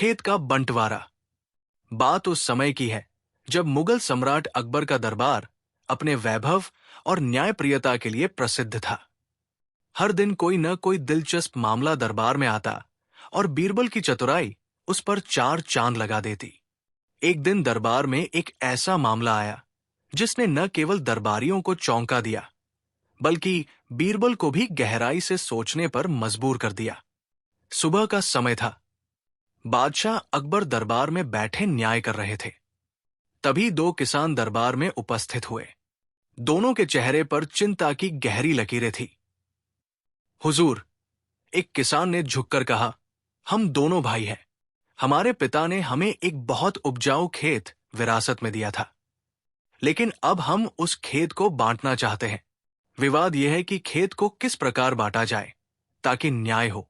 खेत का बंटवारा। बात उस समय की है जब मुगल सम्राट अकबर का दरबार अपने वैभव और न्यायप्रियता के लिए प्रसिद्ध था। हर दिन कोई न कोई दिलचस्प मामला दरबार में आता और बीरबल की चतुराई उस पर चार चांद लगा देती। एक दिन दरबार में एक ऐसा मामला आया जिसने न केवल दरबारियों को चौंका दिया बल्कि बीरबल को भी गहराई से सोचने पर मजबूर कर दिया। सुबह का समय था। बादशाह अकबर दरबार में बैठे न्याय कर रहे थे। तभी दो किसान दरबार में उपस्थित हुए। दोनों के चेहरे पर चिंता की गहरी लकीरें थी। हुजूर, एक किसान ने झुककर कहा, हम दोनों भाई हैं। हमारे पिता ने हमें एक बहुत उपजाऊ खेत विरासत में दिया था, लेकिन अब हम उस खेत को बांटना चाहते हैं। विवाद यह है कि खेत को किस प्रकार बांटा जाए ताकि न्याय हो।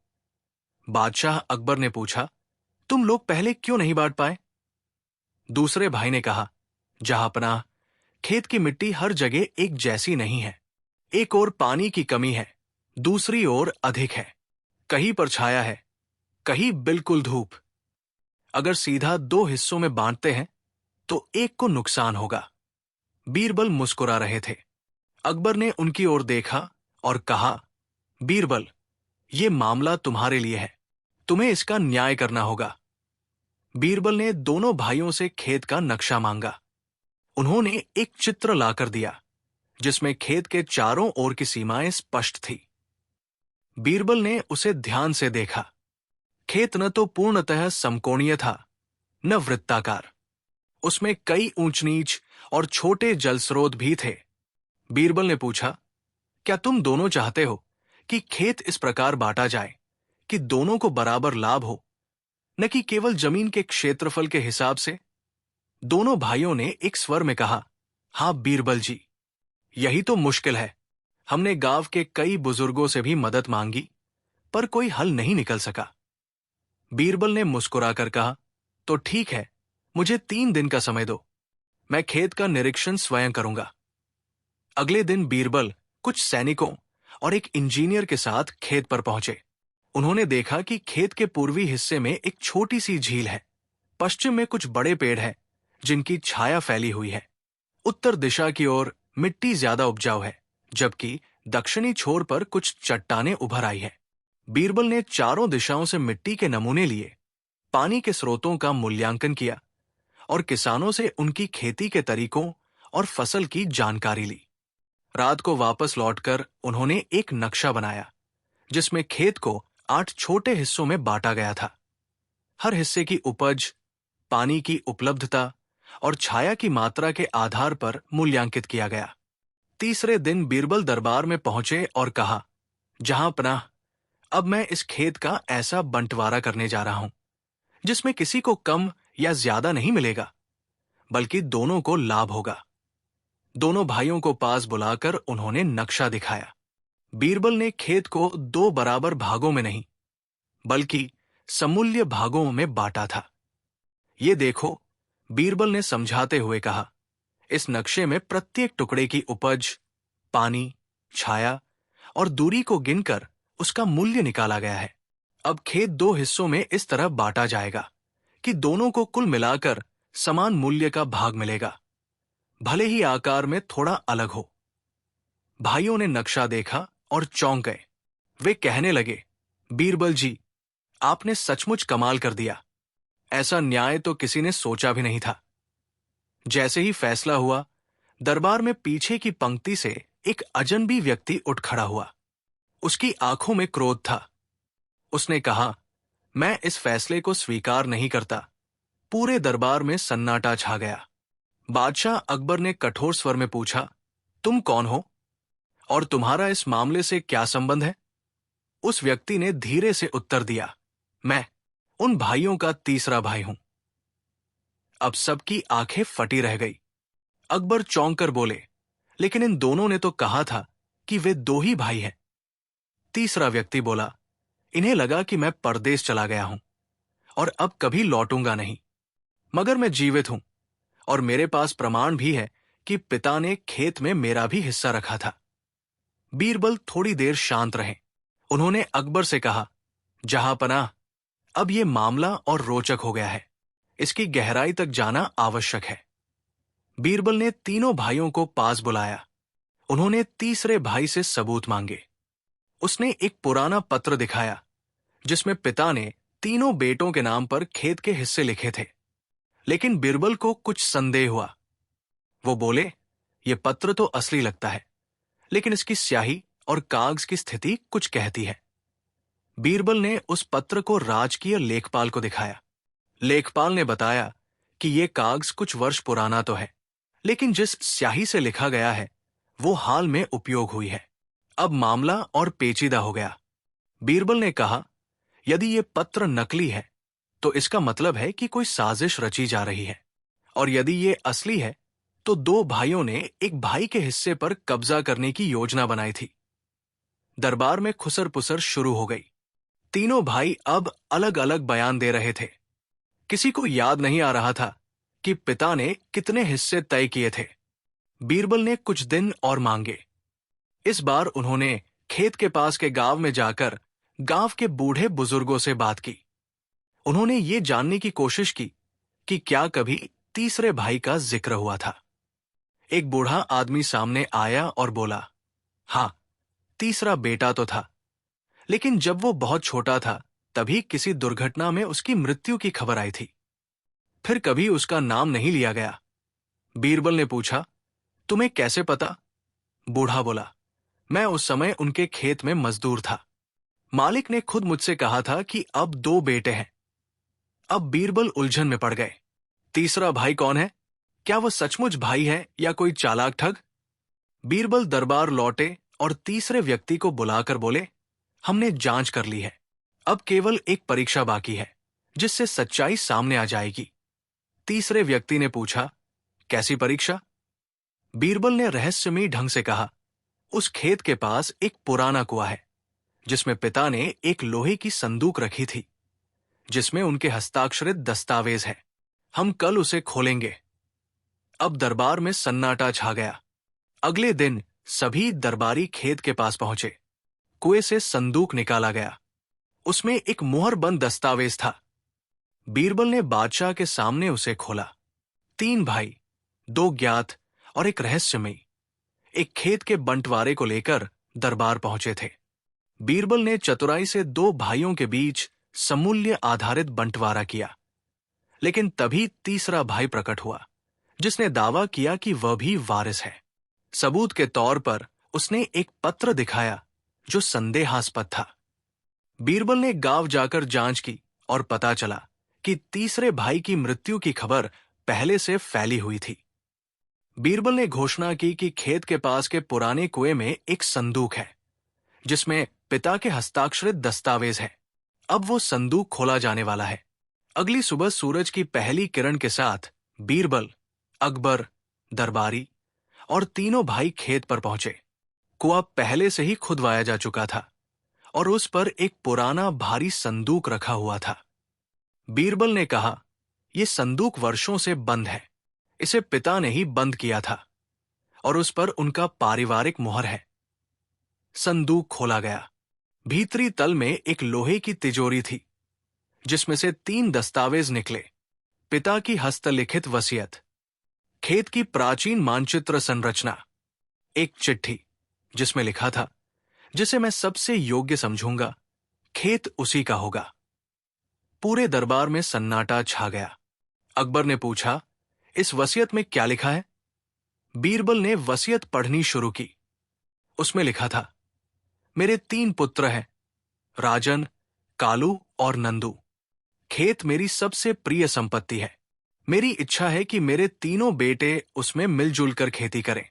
बादशाह अकबर ने पूछा, तुम लोग पहले क्यों नहीं बांट पाए? दूसरे भाई ने कहा, जहांपनाह, खेत की मिट्टी हर जगह एक जैसी नहीं है। एक ओर पानी की कमी है, दूसरी ओर अधिक है। कहीं पर छाया है, कहीं बिल्कुल धूप। अगर सीधा दो हिस्सों में बांटते हैं तो एक को नुकसान होगा। बीरबल मुस्कुरा रहे थे। अकबर ने उनकी ओर देखा और कहा, बीरबल, यह मामला तुम्हारे लिए है। तुम्हें इसका न्याय करना होगा। बीरबल ने दोनों भाइयों से खेत का नक्शा मांगा। उन्होंने एक चित्र लाकर दिया जिसमें खेत के चारों ओर की सीमाएं स्पष्ट थी। बीरबल ने उसे ध्यान से देखा। खेत न तो पूर्णतः समकोणीय था, न वृत्ताकार। उसमें कई ऊंच नीच और छोटे जलस्रोत भी थे। बीरबल ने पूछा, क्या तुम दोनों चाहते हो कि खेत इस प्रकार बांटा जाए कि दोनों को बराबर लाभ हो, न कि केवल जमीन के क्षेत्रफल के हिसाब से? दोनों भाइयों ने एक स्वर में कहा, हां बीरबल जी, यही तो मुश्किल है। हमने गांव के कई बुजुर्गों से भी मदद मांगी, पर कोई हल नहीं निकल सका। बीरबल ने मुस्कुराकर कहा, तो ठीक है, मुझे 3 दिन का समय दो। मैं खेत का निरीक्षण स्वयं करूंगा। अगले दिन बीरबल कुछ सैनिकों और एक इंजीनियर के साथ खेत पर पहुंचे। उन्होंने देखा कि खेत के पूर्वी हिस्से में एक छोटी सी झील है। पश्चिम में कुछ बड़े पेड़ हैं जिनकी छाया फैली हुई है। उत्तर दिशा की ओर मिट्टी ज्यादा उपजाऊ है, जबकि दक्षिणी छोर पर कुछ चट्टानें उभर आई है। बीरबल ने चारों दिशाओं से मिट्टी के नमूने लिए, पानी के स्रोतों का मूल्यांकन किया और किसानों से उनकी खेती के तरीकों और फसल की जानकारी ली। रात को वापस लौटकर उन्होंने एक नक्शा बनाया जिसमें खेत को 8 छोटे हिस्सों में बांटा गया था। हर हिस्से की उपज, पानी की उपलब्धता और छाया की मात्रा के आधार पर मूल्यांकित किया गया। तीसरे दिन बीरबल दरबार में पहुंचे और कहा, जहांपनाह, अब मैं इस खेत का ऐसा बंटवारा करने जा रहा हूं जिसमें किसी को कम या ज्यादा नहीं मिलेगा, बल्कि दोनों को लाभ होगा। दोनों भाइयों को पास बुलाकर उन्होंने नक्शा दिखाया। बीरबल ने खेत को 2 बराबर भागों में नहीं, बल्कि समूल्य भागों में बांटा था। ये देखो, बीरबल ने समझाते हुए कहा, इस नक्शे में प्रत्येक टुकड़े की उपज, पानी, छाया और दूरी को गिनकर उसका मूल्य निकाला गया है। अब खेत 2 हिस्सों में इस तरह बांटा जाएगा कि दोनों को कुल मिलाकर समान मूल्य का भाग मिलेगा, भले ही आकार में थोड़ा अलग हो। भाइयों ने नक्शा देखा और चौंक गए। वे कहने लगे, बीरबल जी, आपने सचमुच कमाल कर दिया। ऐसा न्याय तो किसी ने सोचा भी नहीं था। जैसे ही फैसला हुआ, दरबार में पीछे की पंक्ति से एक अजनबी व्यक्ति उठ खड़ा हुआ। उसकी आंखों में क्रोध था। उसने कहा, मैं इस फैसले को स्वीकार नहीं करता। पूरे दरबार में सन्नाटा छा गया। बादशाह अकबर ने कठोर स्वर में पूछा, तुम कौन हो और तुम्हारा इस मामले से क्या संबंध है? उस व्यक्ति ने धीरे से उत्तर दिया, मैं उन भाइयों का तीसरा भाई हूं। अब सबकी आंखें फटी रह गई। अकबर चौंक कर बोले, लेकिन इन दोनों ने तो कहा था कि वे 2 ही भाई हैं। तीसरा व्यक्ति बोला, इन्हें लगा कि मैं परदेश चला गया हूं और अब कभी लौटूंगा नहीं, मगर मैं जीवित हूं और मेरे पास प्रमाण भी है कि पिता ने खेत में मेरा भी हिस्सा रखा था। बीरबल थोड़ी देर शांत रहे। उन्होंने अकबर से कहा, जहांपनाह, अब ये मामला और रोचक हो गया है। इसकी गहराई तक जाना आवश्यक है। बीरबल ने तीनों भाइयों को पास बुलाया। उन्होंने तीसरे भाई से सबूत मांगे। उसने एक पुराना पत्र दिखाया जिसमें पिता ने तीनों बेटों के नाम पर खेत के हिस्से लिखे थे। लेकिन बीरबल को कुछ संदेह हुआ। वो बोले, ये पत्र तो असली लगता है, लेकिन इसकी स्याही और कागज की स्थिति कुछ कहती है। बीरबल ने उस पत्र को राजकीय लेखपाल को दिखाया। लेखपाल ने बताया कि ये कागज कुछ वर्ष पुराना तो है, लेकिन जिस स्याही से लिखा गया है वो हाल में उपयोग हुई है। अब मामला और पेचीदा हो गया। बीरबल ने कहा, यदि ये पत्र नकली है तो इसका मतलब है कि कोई साजिश रची जा रही है, और यदि ये असली है तो दो भाइयों ने एक भाई के हिस्से पर कब्जा करने की योजना बनाई थी। दरबार में खुसर पुसर शुरू हो गई। तीनों भाई अब अलग अलग बयान दे रहे थे। किसी को याद नहीं आ रहा था कि पिता ने कितने हिस्से तय किए थे। बीरबल ने कुछ दिन और मांगे। इस बार उन्होंने खेत के पास के गांव में जाकर गांव के बूढ़े बुजुर्गों से बात की। उन्होंने ये जानने की कोशिश की कि क्या कभी तीसरे भाई का जिक्र हुआ था। एक बूढ़ा आदमी सामने आया और बोला, हां, तीसरा बेटा तो था, लेकिन जब वो बहुत छोटा था तभी किसी दुर्घटना में उसकी मृत्यु की खबर आई थी। फिर कभी उसका नाम नहीं लिया गया। बीरबल ने पूछा, तुम्हें कैसे पता? बूढ़ा बोला, मैं उस समय उनके खेत में मजदूर था। मालिक ने खुद मुझसे कहा था कि अब दो बेटे हैं। अब बीरबल उलझन में पड़ गए। तीसरा भाई कौन है? क्या वह सचमुच भाई है या कोई चालाक ठग? बीरबल दरबार लौटे और तीसरे व्यक्ति को बुलाकर बोले, हमने जांच कर ली है। अब केवल एक परीक्षा बाकी है जिससे सच्चाई सामने आ जाएगी। तीसरे व्यक्ति ने पूछा, कैसी परीक्षा? बीरबल ने रहस्यमयी ढंग से कहा, उस खेत के पास एक पुराना कुआं है जिसमें पिता ने एक लोहे की संदूक रखी थी जिसमें उनके हस्ताक्षरित दस्तावेज है। हम कल उसे खोलेंगे। अब दरबार में सन्नाटा छा गया। अगले दिन सभी दरबारी खेत के पास पहुंचे। कुएं से संदूक निकाला गया। उसमें एक मुहरबंद दस्तावेज था। बीरबल ने बादशाह के सामने उसे खोला। 3 भाई, 2 ज्ञात और एक रहस्यमयी, एक खेत के बंटवारे को लेकर दरबार पहुंचे थे। बीरबल ने चतुराई से 2 भाइयों के बीच समूल्य आधारित बंटवारा किया, लेकिन तभी तीसरा भाई प्रकट हुआ जिसने दावा किया कि वह भी वारिस है। सबूत के तौर पर उसने एक पत्र दिखाया जो संदेहास्पद था। बीरबल ने गांव जाकर जांच की और पता चला कि तीसरे भाई की मृत्यु की खबर पहले से फैली हुई थी। बीरबल ने घोषणा की कि खेत के पास के पुराने कुएं में एक संदूक है जिसमें पिता के हस्ताक्षरित दस्तावेज है। अब वो संदूक खोला जाने वाला है। अगली सुबह सूरज की पहली किरण के साथ बीरबल, अकबर, दरबारी और तीनों भाई खेत पर पहुंचे। कुआं पहले से ही खुदवाया जा चुका था और उस पर एक पुराना भारी संदूक रखा हुआ था। बीरबल ने कहा, यह संदूक वर्षों से बंद है। इसे पिता ने ही बंद किया था और उस पर उनका पारिवारिक मुहर है। संदूक खोला गया। भीतरी तल में एक लोहे की तिजोरी थी जिसमें से 3 दस्तावेज निकले। पिता की हस्तलिखित वसीयत, खेत की प्राचीन मानचित्र संरचना, एक चिट्ठी जिसमें लिखा था, जिसे मैं सबसे योग्य समझूंगा, खेत उसी का होगा। पूरे दरबार में सन्नाटा छा गया। अकबर ने पूछा, इस वसीयत में क्या लिखा है? बीरबल ने वसीयत पढ़नी शुरू की। उसमें लिखा था, मेरे 3 पुत्र हैं, राजन, कालू और नंदू। खेत मेरी सबसे प्रिय संपत्ति है। मेरी इच्छा है कि मेरे तीनों बेटे उसमें मिलजुल कर खेती करें,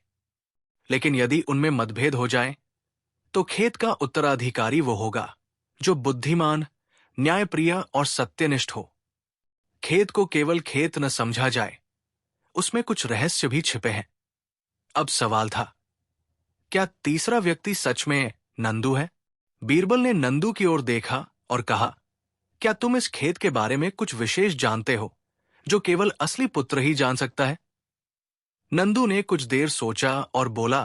लेकिन यदि उनमें मतभेद हो जाए तो खेत का उत्तराधिकारी वो होगा जो बुद्धिमान, न्यायप्रिय और सत्यनिष्ठ हो। खेत को केवल खेत न समझा जाए, उसमें कुछ रहस्य भी छिपे हैं। अब सवाल था, क्या तीसरा व्यक्ति सच में नंदू है? बीरबल ने नंदू की ओर देखा और कहा, क्या तुम इस खेत के बारे में कुछ विशेष जानते हो जो केवल असली पुत्र ही जान सकता है? नंदू ने कुछ देर सोचा और बोला,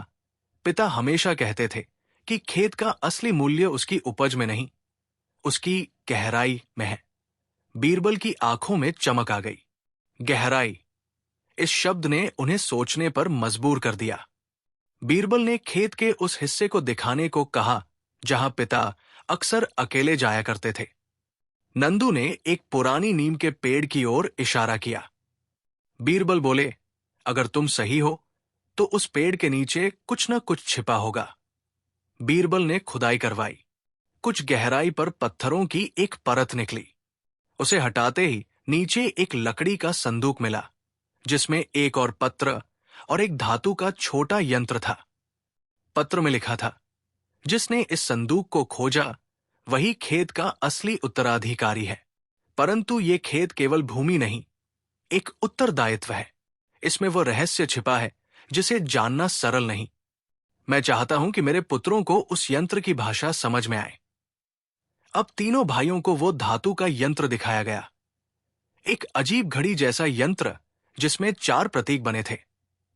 पिता हमेशा कहते थे कि खेत का असली मूल्य उसकी उपज में नहीं, उसकी गहराई में है। बीरबल की आंखों में चमक आ गई। गहराई, इस शब्द ने उन्हें सोचने पर मजबूर कर दिया। बीरबल ने खेत के उस हिस्से को दिखाने को कहा जहां पिता अक्सर अकेले जाया करते थे। नंदू ने एक पुरानी नीम के पेड़ की ओर इशारा किया। बीरबल बोले, अगर तुम सही हो तो उस पेड़ के नीचे कुछ न कुछ छिपा होगा। बीरबल ने खुदाई करवाई। कुछ गहराई पर पत्थरों की एक परत निकली। उसे हटाते ही नीचे एक लकड़ी का संदूक मिला, जिसमें एक और पत्र और एक धातु का छोटा यंत्र था। पत्र में लिखा था, जिसने इस संदूक को खोजा वही खेत का असली उत्तराधिकारी है। परंतु ये खेत केवल भूमि नहीं, एक उत्तरदायित्व है। इसमें वो रहस्य छिपा है जिसे जानना सरल नहीं। मैं चाहता हूं कि मेरे पुत्रों को उस यंत्र की भाषा समझ में आए। अब तीनों भाइयों को वो धातु का यंत्र दिखाया गया। एक अजीब घड़ी जैसा यंत्र जिसमें 4 प्रतीक बने थे,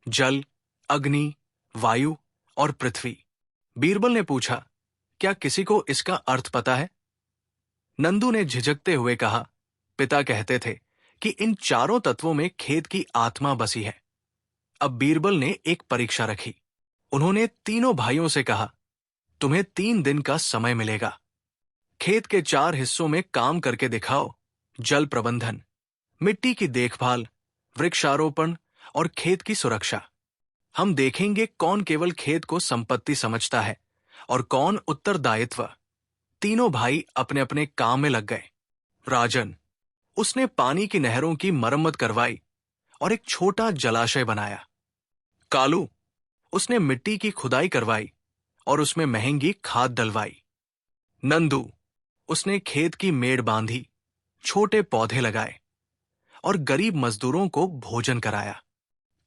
जल, अग्नि, वायु और पृथ्वी। बीरबल ने पूछा, क्या किसी को इसका अर्थ पता है? नंदू ने झिझकते हुए कहा, पिता कहते थे कि इन चारों तत्वों में खेत की आत्मा बसी है। अब बीरबल ने एक परीक्षा रखी। उन्होंने तीनों भाइयों से कहा, तुम्हें 3 दिन का समय मिलेगा। खेत के 4 हिस्सों में काम करके दिखाओ। जल प्रबंधन, मिट्टी की देखभाल, वृक्षारोपण और खेत की सुरक्षा। हम देखेंगे कौन केवल खेत को संपत्ति समझता है और कौन उत्तरदायित्व। तीनों भाई अपने अपने काम में लग गए। राजन, उसने पानी की नहरों की मरम्मत करवाई और एक छोटा जलाशय बनाया। कालू, उसने मिट्टी की खुदाई करवाई और उसमें महंगी खाद डलवाई। नंदू, उसने खेत की मेड़ बांधी, छोटे पौधे लगाए और गरीब मजदूरों को भोजन कराया।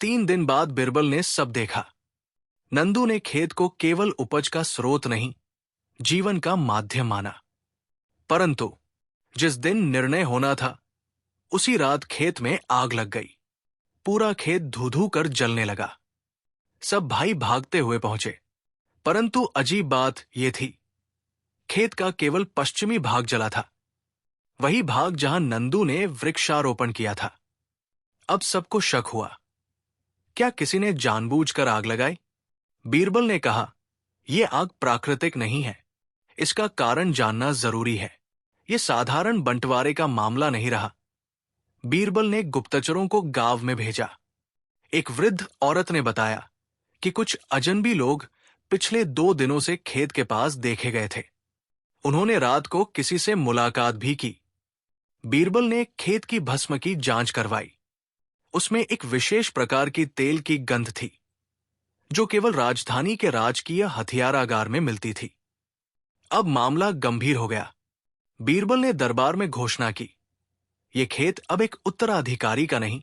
3 दिन बाद बीरबल ने सब देखा। नंदू ने खेत को केवल उपज का स्रोत नहीं, जीवन का माध्यम माना। परंतु जिस दिन निर्णय होना था, उसी रात खेत में आग लग गई। पूरा खेत धू-धू कर जलने लगा। सब भाई भागते हुए पहुंचे। परंतु अजीब बात यह थी, खेत का केवल पश्चिमी भाग जला था, वही भाग जहां नंदू ने वृक्षारोपण किया था। अब सबको शक हुआ, क्या किसी ने जानबूझकर आग लगाई? बीरबल ने कहा, यह आग प्राकृतिक नहीं है, इसका कारण जानना जरूरी है। यह साधारण बंटवारे का मामला नहीं रहा। बीरबल ने गुप्तचरों को गांव में भेजा। एक वृद्ध औरत ने बताया कि कुछ अजनबी लोग पिछले 2 दिनों से खेत के पास देखे गए थे। उन्होंने रात को किसी से मुलाकात भी की। बीरबल ने खेत की भस्म की जांच करवाई। उसमें एक विशेष प्रकार की तेल की गंध थी, जो केवल राजधानी के राजकीय हथियारागार में मिलती थी। अब मामला गंभीर हो गया। बीरबल ने दरबार में घोषणा की, यह खेत अब एक उत्तराधिकारी का नहीं,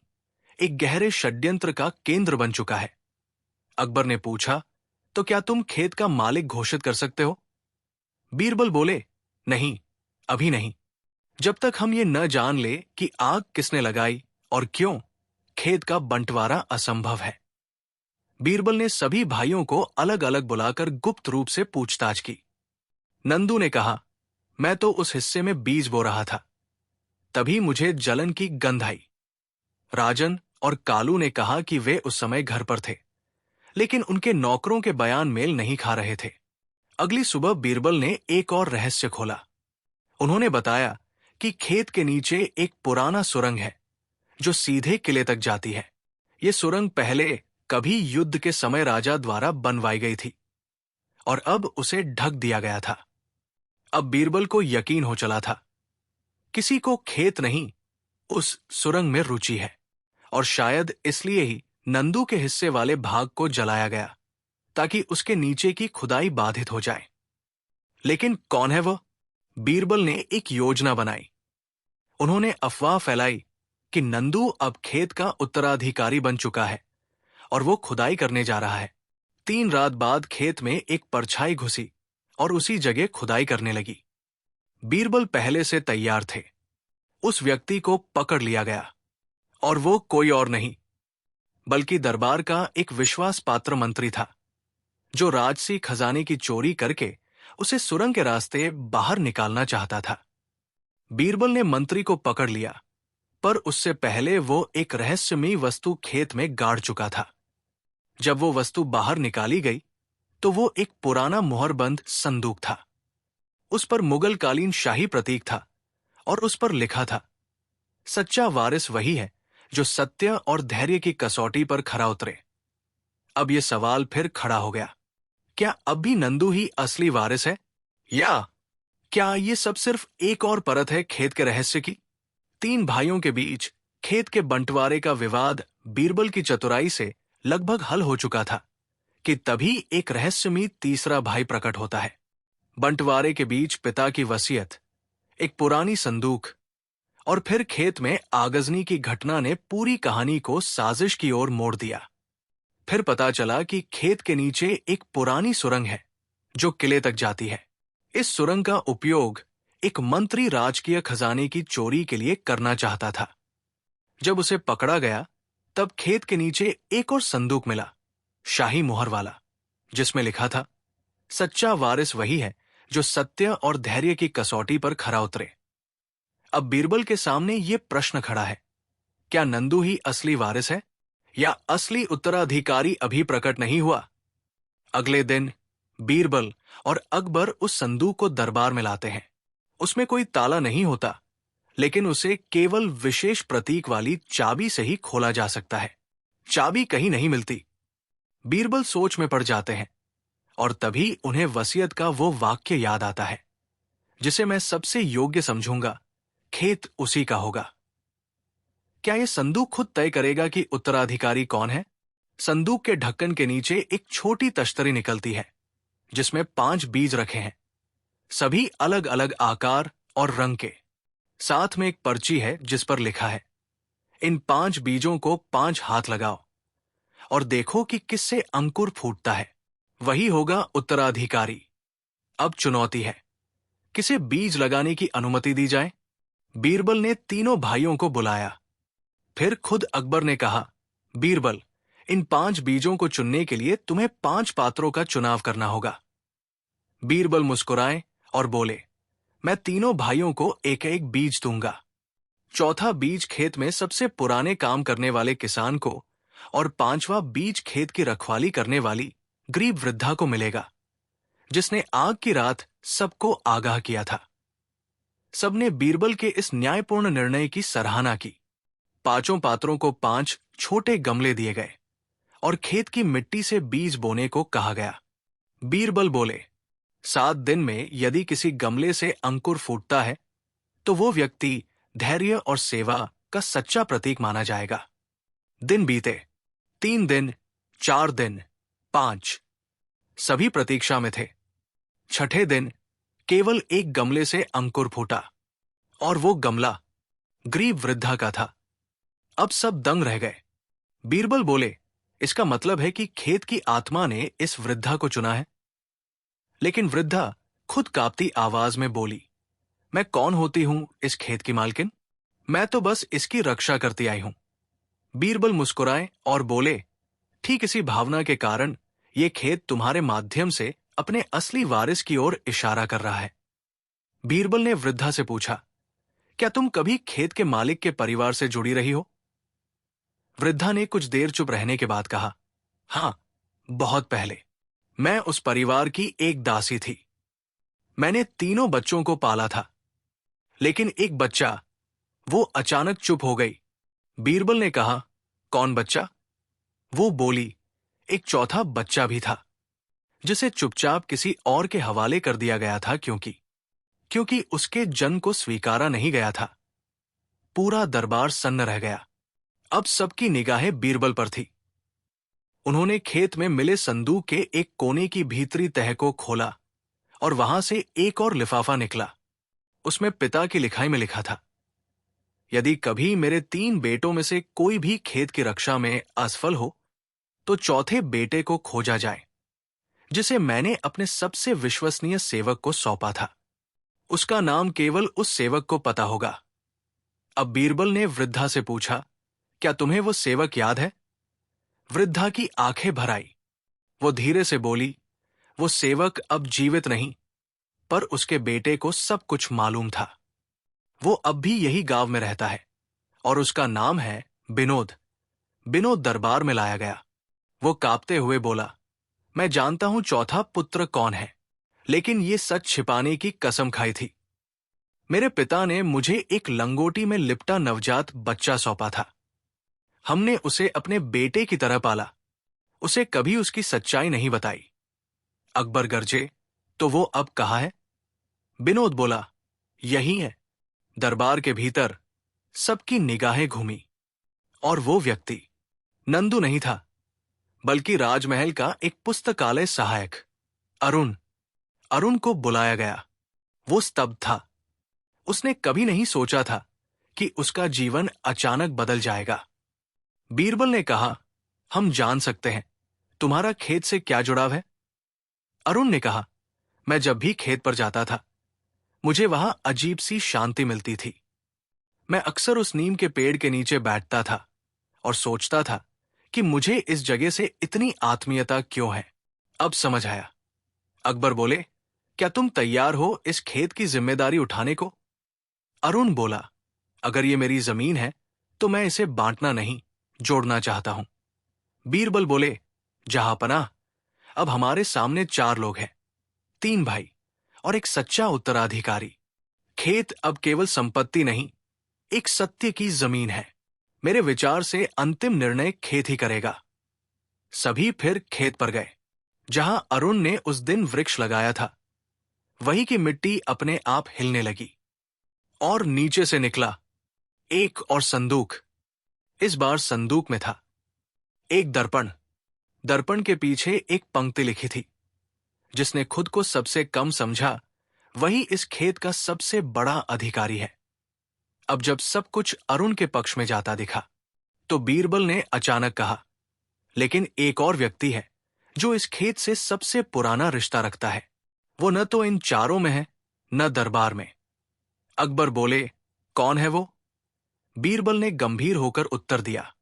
एक गहरे षड्यंत्र का केंद्र बन चुका है। अकबर ने पूछा, तो क्या तुम खेत का मालिक घोषित कर सकते हो? बीरबल बोले, नहीं, अभी नहीं। जब तक हम ये न जान ले कि आग किसने लगाई और क्यों, खेत का बंटवारा असंभव है। बीरबल ने सभी भाइयों को अलग अलग बुलाकर गुप्त रूप से पूछताछ की। नंदू ने कहा, मैं तो उस हिस्से में बीज बो रहा था, तभी मुझे जलन की गंध आई। राजन और कालू ने कहा कि वे उस समय घर पर थे, लेकिन उनके नौकरों के बयान मेल नहीं खा रहे थे। अगली सुबह बीरबल ने एक और रहस्य खोला। उन्होंने बताया कि खेत के नीचे एक पुराना सुरंग है, जो सीधे किले तक जाती है। ये सुरंग पहले कभी युद्ध के समय राजा द्वारा बनवाई गई थी और अब उसे ढक दिया गया था। अब बीरबल को यकीन हो चला था, किसी को खेत नहीं, उस सुरंग में रुचि है, और शायद इसलिए ही नंदू के हिस्से वाले भाग को जलाया गया, ताकि उसके नीचे की खुदाई बाधित हो जाए। लेकिन कौन है वह? बीरबल ने एक योजना बनाई। उन्होंने अफवाह फैलाई कि नंदू अब खेत का उत्तराधिकारी बन चुका है और वो खुदाई करने जा रहा है। 3 रात बाद खेत में एक परछाई घुसी और उसी जगह खुदाई करने लगी। बीरबल पहले से तैयार थे। उस व्यक्ति को पकड़ लिया गया, और वो कोई और नहीं बल्कि दरबार का एक विश्वास पात्र मंत्री था, जो राजसी खजाने की चोरी करके उसे सुरंग के रास्ते बाहर निकालना चाहता था। बीरबल ने मंत्री को पकड़ लिया, पर उससे पहले वो एक रहस्यमयी वस्तु खेत में गाड़ चुका था। जब वो वस्तु बाहर निकाली गई तो वो एक पुराना मुहरबंद संदूक था। उस पर मुगलकालीन शाही प्रतीक था और उस पर लिखा था, सच्चा वारिस वही है जो सत्य और धैर्य की कसौटी पर खरा उतरे। अब ये सवाल फिर खड़ा हो गया, क्या अब भी नंदू ही असली वारिस है, या क्या ये सब सिर्फ एक और परत है खेत के रहस्य की? तीन भाइयों के बीच खेत के बंटवारे का विवाद बीरबल की चतुराई से लगभग हल हो चुका था कि तभी एक रहस्यमयी तीसरा भाई प्रकट होता है। बंटवारे के बीच पिता की वसीयत, एक पुरानी संदूक और फिर खेत में आगजनी की घटना ने पूरी कहानी को साजिश की ओर मोड़ दिया। फिर पता चला कि खेत के नीचे एक पुरानी सुरंग है जो किले तक जाती है। इस सुरंग का उपयोग एक मंत्री राजकीय खजाने की चोरी के लिए करना चाहता था। जब उसे पकड़ा गया तब खेत के नीचे एक और संदूक मिला, शाही मुहर वाला, जिसमें लिखा था, सच्चा वारिस वही है जो सत्य और धैर्य की कसौटी पर खरा उतरे। अब बीरबल के सामने ये प्रश्न खड़ा है, क्या नंदू ही असली वारिस है या असली उत्तराधिकारी अभी प्रकट नहीं हुआ? अगले दिन बीरबल और अकबर उस संदूक को दरबार में लाते हैं। उसमें कोई ताला नहीं होता, लेकिन उसे केवल विशेष प्रतीक वाली चाबी से ही खोला जा सकता है। चाबी कहीं नहीं मिलती। बीरबल सोच में पड़ जाते हैं और तभी उन्हें वसीयत का वो वाक्य याद आता है, जिसे मैं सबसे योग्य समझूंगा, खेत उसी का होगा। क्या यह संदूक खुद तय करेगा कि उत्तराधिकारी कौन है? संदूक के ढक्कन के नीचे एक छोटी तश्तरी निकलती है, जिसमें 5 बीज रखे हैं, सभी अलग अलग आकार और रंग के। साथ में एक पर्ची है जिस पर लिखा है, इन 5 बीजों को 5 हाथ लगाओ और देखो कि किससे अंकुर फूटता है, वही होगा उत्तराधिकारी। अब चुनौती है, किसे बीज लगाने की अनुमति दी जाए? बीरबल ने तीनों भाइयों को बुलाया। फिर खुद अकबर ने कहा, बीरबल, इन 5 बीजों को चुनने के लिए तुम्हें 5 पात्रों का चुनाव करना होगा। बीरबल मुस्कुराए और बोले, मैं तीनों भाइयों को एक एक बीज दूंगा। चौथा बीज खेत में सबसे पुराने काम करने वाले किसान को और 5वां बीज खेत की रखवाली करने वाली गरीब वृद्धा को मिलेगा, जिसने आग की रात सबको आगाह किया था। सबने बीरबल के इस न्यायपूर्ण निर्णय की सराहना की। 5 पात्रों को 5 छोटे गमले दिए गए और खेत की मिट्टी से बीज बोने को कहा गया। बीरबल बोले, 7 दिन में यदि किसी गमले से अंकुर फूटता है तो वो व्यक्ति धैर्य और सेवा का सच्चा प्रतीक माना जाएगा। दिन बीते, 3 दिन, 4 दिन, 5, सभी प्रतीक्षा में थे। छठे दिन केवल एक गमले से अंकुर फूटा और वो गमला गरीब वृद्धा का था। अब सब दंग रह गए। बीरबल बोले, इसका मतलब है कि खेत की आत्मा ने इस वृद्धा को चुना है। लेकिन वृद्धा खुद कांपती आवाज में बोली, मैं कौन होती हूं इस खेत की मालकिन? मैं तो बस इसकी रक्षा करती आई हूं। बीरबल मुस्कुराए और बोले, ठीक इसी भावना के कारण ये खेत तुम्हारे माध्यम से अपने असली वारिस की ओर इशारा कर रहा है। बीरबल ने वृद्धा से पूछा, क्या तुम कभी खेत के मालिक के परिवार से जुड़ी रही हो? वृद्धा ने कुछ देर चुप रहने के बाद कहा, हां, बहुत पहले। मैं उस परिवार की एक दासी थी। मैंने तीनों बच्चों को पाला था, लेकिन एक बच्चा, वो अचानक चुप हो गई। बीरबल ने कहा, कौन बच्चा? वो बोली, एक चौथा बच्चा भी था, जिसे चुपचाप किसी और के हवाले कर दिया गया था क्योंकि उसके जन्म को स्वीकारा नहीं गया था। पूरा दरबार सन्न रह गया। अब सबकी निगाहें बीरबल पर थी। उन्होंने खेत में मिले संदूक के एक कोने की भीतरी तह को खोला और वहां से एक और लिफाफा निकला। उसमें पिता की लिखाई में लिखा था, यदि कभी मेरे 3 बेटों में से कोई भी खेत की रक्षा में असफल हो तो चौथे बेटे को खोजा जाए, जिसे मैंने अपने सबसे विश्वसनीय सेवक को सौंपा था। उसका नाम केवल उस सेवक को पता होगा। अब बीरबल ने वृद्धा से पूछा, क्या तुम्हें वो सेवक याद है? वृद्धा की आंखें भर आई। वो धीरे से बोली, वो सेवक अब जीवित नहीं, पर उसके बेटे को सब कुछ मालूम था। वो अब भी यही गांव में रहता है और उसका नाम है विनोद। विनोद दरबार में लाया गया। वो कांपते हुए बोला, मैं जानता हूं चौथा पुत्र कौन है, लेकिन ये सच छिपाने की कसम खाई थी। मेरे पिता ने मुझे एक लंगोटी में लिपटा नवजात बच्चा सौंपा था। हमने उसे अपने बेटे की तरह पाला। उसे कभी उसकी सच्चाई नहीं बताई। अकबर गरजे, तो वो अब कहाँ है? विनोद बोला, यही है। दरबार के भीतर सबकी निगाहें घूमी और वो व्यक्ति नंदू नहीं था, बल्कि राजमहल का एक पुस्तकालय सहायक अरुण। अरुण को बुलाया गया। वो स्तब्ध था। उसने कभी नहीं सोचा था कि उसका जीवन अचानक बदल जाएगा। बीरबल ने कहा, हम जान सकते हैं तुम्हारा खेत से क्या जुड़ाव है? अरुण ने कहा, मैं जब भी खेत पर जाता था मुझे वहां अजीब सी शांति मिलती थी। मैं अक्सर उस नीम के पेड़ के नीचे बैठता था और सोचता था कि मुझे इस जगह से इतनी आत्मीयता क्यों है। अब समझ आया। अकबर बोले, क्या तुम तैयार हो इस खेत की जिम्मेदारी उठाने को? अरुण बोला, अगर ये मेरी जमीन है तो मैं इसे बांटना नहीं, जोड़ना चाहता हूं। बीरबल बोले, जहांपनाह, अब हमारे सामने 4 लोग हैं, 3 भाई और एक सच्चा उत्तराधिकारी। खेत अब केवल संपत्ति नहीं, एक सत्य की जमीन है। मेरे विचार से अंतिम निर्णय खेत ही करेगा। सभी फिर खेत पर गए जहां अरुण ने उस दिन वृक्ष लगाया था। वही की मिट्टी अपने आप हिलने लगी और नीचे से निकला एक और संदूक। इस बार संदूक में था एक दर्पण। दर्पण के पीछे एक पंक्ति लिखी थी, जिसने खुद को सबसे कम समझा वही इस खेत का सबसे बड़ा अधिकारी है। अब जब सब कुछ अरुण के पक्ष में जाता दिखा तो बीरबल ने अचानक कहा, लेकिन एक और व्यक्ति है जो इस खेत से सबसे पुराना रिश्ता रखता है। वो न तो इन 4 में है न दरबार में। अकबर बोले, कौन है वो? बीरबल ने गंभीर होकर उत्तर दिया,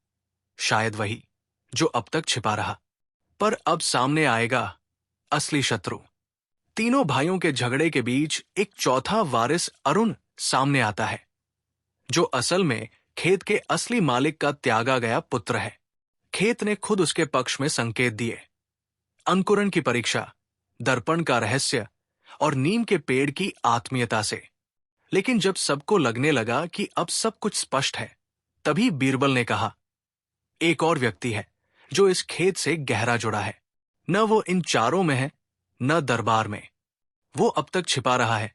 शायद वही जो अब तक छिपा रहा, पर अब सामने आएगा असली शत्रु। तीनों भाइयों के झगड़े के बीच एक चौथा वारिस अरुण सामने आता है, जो असल में खेत के असली मालिक का त्यागा गया पुत्र है। खेत ने खुद उसके पक्ष में संकेत दिए। अंकुरण की परीक्षा, दर्पण का रहस्य और नीम के पेड़ की आत्मीयता से। लेकिन जब सबको लगने लगा कि अब सब कुछ स्पष्ट है, तभी बीरबल ने कहा, एक और व्यक्ति है जो इस खेत से गहरा जुड़ा है। न वो इन 4 में है न दरबार में। वो अब तक छिपा रहा है,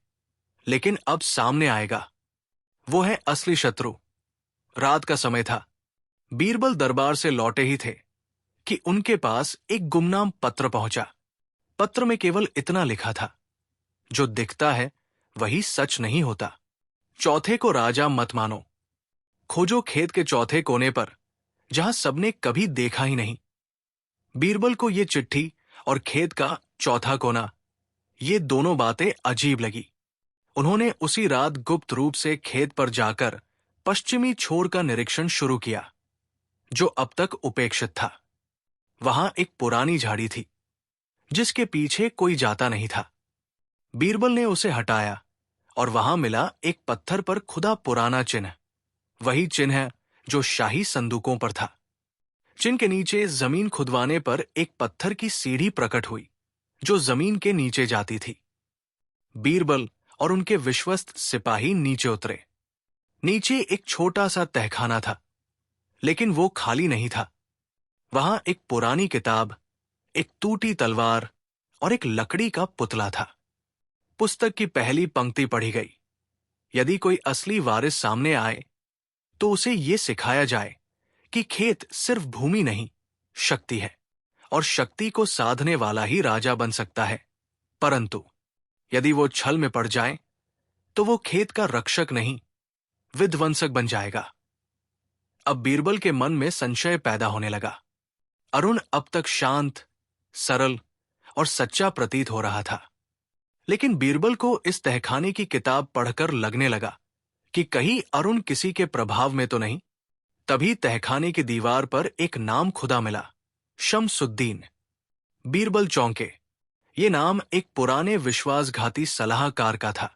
लेकिन अब सामने आएगा। वो है असली शत्रु। रात का समय था। बीरबल दरबार से लौटे ही थे कि उनके पास एक गुमनाम पत्र पहुंचा। पत्र में केवल इतना लिखा था, जो दिखता है वही सच नहीं होता। चौथे को राजा मत मानो। खोजो खेत के चौथे कोने पर, जहां सबने कभी देखा ही नहीं। बीरबल को ये चिट्ठी और खेत का चौथा कोना, ये दोनों बातें अजीब लगी। उन्होंने उसी रात गुप्त रूप से खेत पर जाकर पश्चिमी छोर का निरीक्षण शुरू किया, जो अब तक उपेक्षित था। वहां एक पुरानी झाड़ी थी, जिसके पीछे कोई जाता नहीं था। बीरबल ने उसे हटाया और वहां मिला एक पत्थर पर खुदा पुराना चिन्ह। वही चिन्ह है जो शाही संदूकों पर था। चिन्ह के नीचे जमीन खुदवाने पर एक पत्थर की सीढ़ी प्रकट हुई, जो जमीन के नीचे जाती थी। बीरबल और उनके विश्वस्त सिपाही नीचे उतरे। नीचे एक छोटा सा तहखाना था, लेकिन वो खाली नहीं था। वहां एक पुरानी किताब, एक टूटी तलवार और एक लकड़ी का पुतला था। पुस्तक की पहली पंक्ति पढ़ी गई, यदि कोई असली वारिस सामने आए तो उसे ये सिखाया जाए कि खेत सिर्फ भूमि नहीं, शक्ति है, और शक्ति को साधने वाला ही राजा बन सकता है। परंतु यदि वो छल में पड़ जाए तो वो खेत का रक्षक नहीं, विध्वंसक बन जाएगा। अब बीरबल के मन में संशय पैदा होने लगा। अरुण अब तक शांत, सरल और सच्चा प्रतीत हो रहा था, लेकिन बीरबल को इस तहखाने की किताब पढ़कर लगने लगा कि कहीं अरुण किसी के प्रभाव में तो नहीं। तभी तहखाने की दीवार पर एक नाम खुदा मिला, शमसुद्दीन। बीरबल चौंके। ये नाम एक पुराने विश्वासघाती सलाहकार का था,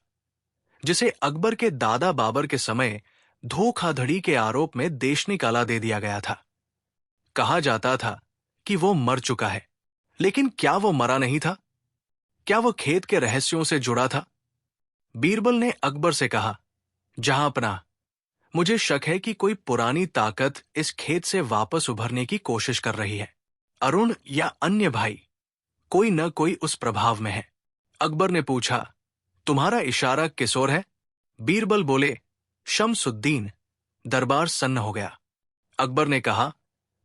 जिसे अकबर के दादा बाबर के समय धोखाधड़ी के आरोप में देश निकाला दे दिया गया था। कहा जाता था कि वो मर चुका है, लेकिन क्या वो मरा नहीं था? क्या वो खेत के रहस्यों से जुड़ा था? बीरबल ने अकबर से कहा, जहांपनाह, मुझे शक है कि कोई पुरानी ताकत इस खेत से वापस उभरने की कोशिश कर रही है। अरुण या अन्य भाई, कोई न कोई उस प्रभाव में है। अकबर ने पूछा, तुम्हारा इशारा किस ओर है? बीरबल बोले, शमसुद्दीन। दरबार सन्न हो गया। अकबर ने कहा,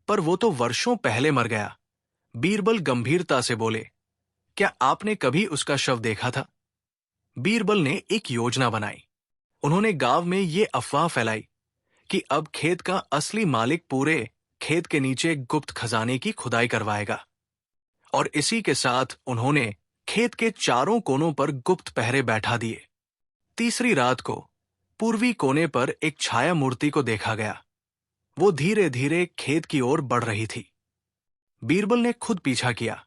पर वो तो वर्षों पहले मर गया। बीरबल गंभीरता से बोले, क्या आपने कभी उसका शव देखा था? बीरबल ने एक योजना बनाई। उन्होंने गांव में ये अफवाह फैलाई कि अब खेत का असली मालिक पूरे खेत के नीचे गुप्त खजाने की खुदाई करवाएगा। और इसी के साथ उन्होंने खेत के चारों कोनों पर गुप्त पहरे बैठा दिए। तीसरी रात को पूर्वी कोने पर एक छाया मूर्ति को देखा गया। वो धीरे धीरे खेत की ओर बढ़ रही थी। बीरबल ने खुद पीछा किया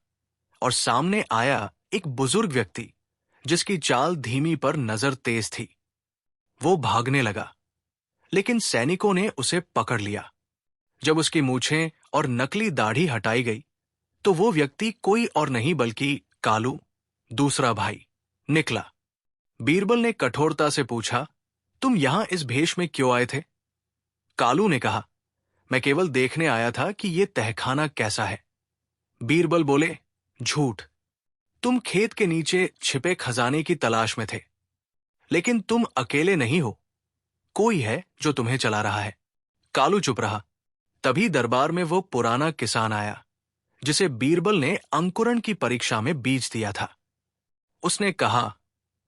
और सामने आया एक बुजुर्ग व्यक्ति जिसकी चाल धीमी पर नजर तेज थी। वो भागने लगा, लेकिन सैनिकों ने उसे पकड़ लिया। जब उसकी मूछें और नकली दाढ़ी हटाई गई तो वो व्यक्ति कोई और नहीं बल्कि कालू, दूसरा भाई, निकला। बीरबल ने कठोरता से पूछा, तुम यहां इस भेष में क्यों आए थे? कालू ने कहा, मैं केवल देखने आया था कि ये तहखाना कैसा है। बीरबल बोले, झूठ। तुम खेत के नीचे छिपे खजाने की तलाश में थे, लेकिन तुम अकेले नहीं हो, कोई है जो तुम्हें चला रहा है। कालू चुप रहा। तभी दरबार में वो पुराना किसान आया जिसे बीरबल ने अंकुरण की परीक्षा में बीज दिया था। उसने कहा,